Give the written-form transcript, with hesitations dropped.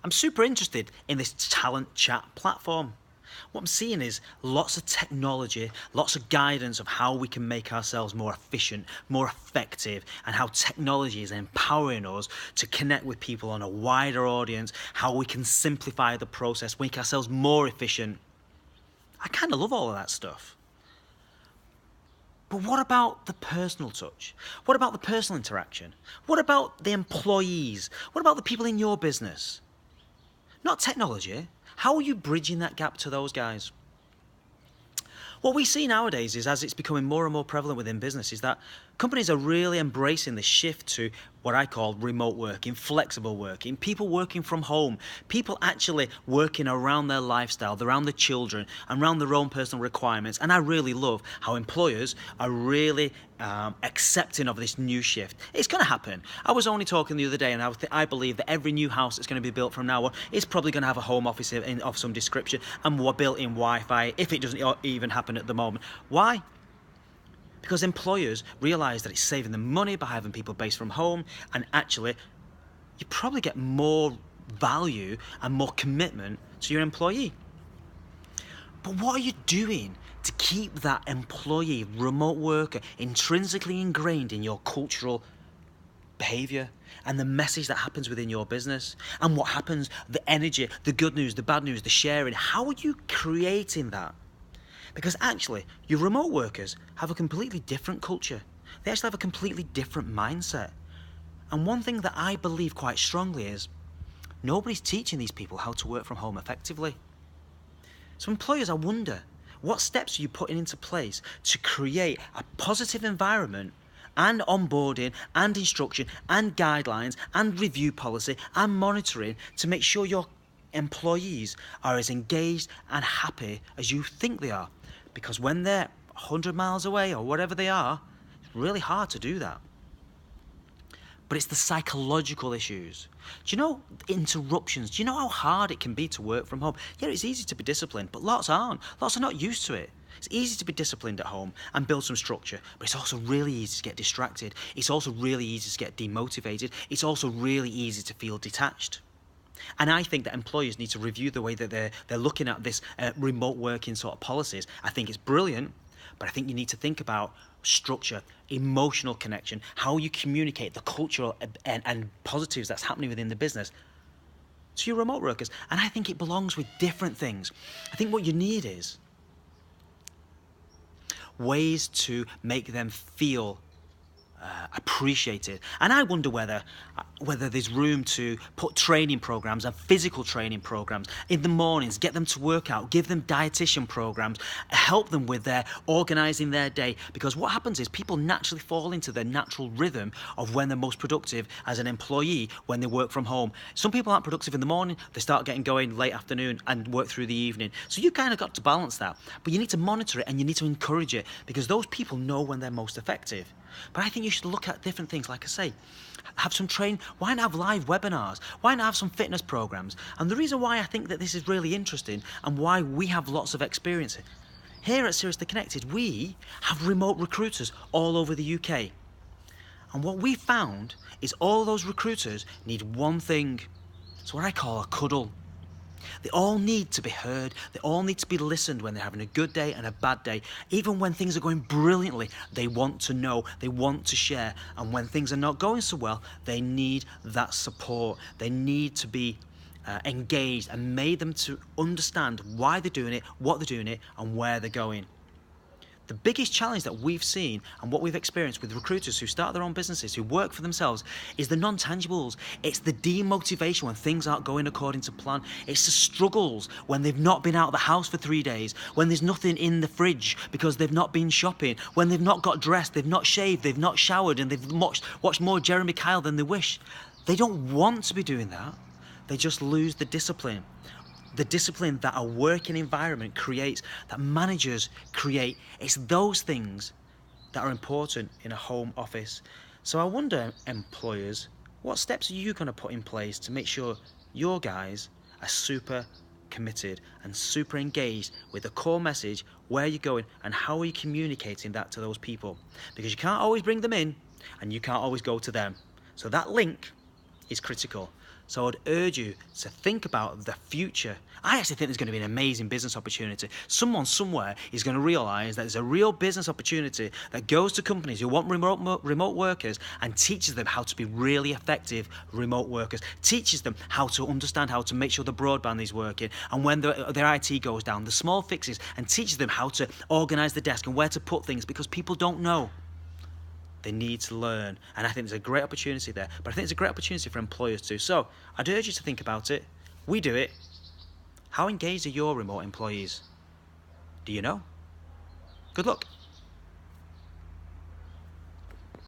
I'm super interested in this talent chat platform. What I'm seeing is lots of technology, lots of guidance of how we can make ourselves more efficient, more effective, and how technology is empowering us to connect with people on a wider audience, how we can simplify the process, make ourselves more efficient. I kind of love all of that stuff. But what about the personal touch? What about the personal interaction? What about the employees? What about the people in your business? Not technology. How are you bridging that gap to those guys? What we see nowadays is, as it's becoming more and more prevalent within business, is that companies are really embracing the shift to what I call remote working, flexible working, people working from home, people actually working around their lifestyle, around the children, around their own personal requirements. And I really love how employers are really accepting of this new shift. It's going to happen. I was only talking the other day, and I believe that every new house that's going to be built from now on is probably going to have a home office of some description and more built-in Wi-Fi, if it doesn't even happen at the moment. Why? Because employers realise that it's saving them money by having people based from home, and actually you probably get more value and more commitment to your employee. But what are you doing to keep that employee, remote worker, intrinsically ingrained in your cultural behaviour and the message that happens within your business? And what happens, the energy, the good news, the bad news, the sharing, how are you creating that? Because actually, your remote workers have a completely different culture. They actually have a completely different mindset. And one thing that I believe quite strongly is nobody's teaching these people how to work from home effectively. So employers, I wonder, what steps are you putting into place to create a positive environment and onboarding and instruction and guidelines and review policy and monitoring to make sure your employees are as engaged and happy as you think they are? Because when they're 100 miles away or whatever they are, it's really hard to do that. But it's the psychological issues. Do you know interruptions? Do you know how hard it can be to work from home? Yeah, it's easy to be disciplined, but lots aren't. Lots are not used to it. It's easy to be disciplined at home and build some structure, but it's also really easy to get distracted. It's also really easy to get demotivated. It's also really easy to feel detached. And I think that employers need to review the way that they're looking at this remote working sort of policies. I think it's brilliant, but I think you need to think about structure, emotional connection, how you communicate the cultural and positives that's happening within the business to your remote workers. And I think it belongs with different things. I think what you need is ways to make them feel appreciated. And I wonder whether there's room to put training programs and physical training programs in the mornings, get them to work out, give them dietitian programs, help them with their organising their day. Because what happens is people naturally fall into their natural rhythm of when they're most productive as an employee when they work from home. Some people aren't productive in the morning, they start getting going late afternoon and work through the evening. So you've kind of got to balance that. But you need to monitor it and you need to encourage it, because those people know when they're most effective. But I think you should look at different things, like I say. Have some training. Why not have live webinars? Why not have some fitness programs? And the reason why I think that this is really interesting and why we have lots of experience here at Seriously Connected, we have remote recruiters all over the UK. And what we found is all those recruiters need one thing. It's what I call a cuddle. They all need to be heard. They all need to be listened when they're having a good day and a bad day. Even when things are going brilliantly, they want to know, they want to share. And when things are not going so well, they need that support. They need to be engaged and made them to understand why they're doing it, what they're doing it, and where they're going. The biggest challenge that we've seen and what we've experienced with recruiters who start their own businesses, who work for themselves, is the non-tangibles. It's the demotivation when things aren't going according to plan. It's the struggles when they've not been out of the house for 3 days, when there's nothing in the fridge because they've not been shopping, when they've not got dressed, they've not shaved, they've not showered, and they've watched more Jeremy Kyle than they wish. They don't want to be doing that. They just lose the discipline. The discipline that a working environment creates, that managers create. It's those things that are important in a home office. So I wonder, employers, what steps are you going to put in place to make sure your guys are super committed and super engaged with the core message, where you're going, and how are you communicating that to those people? Because you can't always bring them in and you can't always go to them. So that link is critical. So I'd urge you to think about the future. I actually think there's going to be an amazing business opportunity. Someone somewhere is going to realise that there's a real business opportunity that goes to companies who want remote workers and teaches them how to be really effective remote workers, teaches them how to understand how to make sure the broadband is working, and when their IT goes down, the small fixes, and teaches them how to organise the desk and where to put things, because people don't know. They need to learn, and I think there's a great opportunity there. But I think it's a great opportunity for employers too. So I'd urge you to think about it. We do it. How engaged are your remote employees? Do you know? Good luck.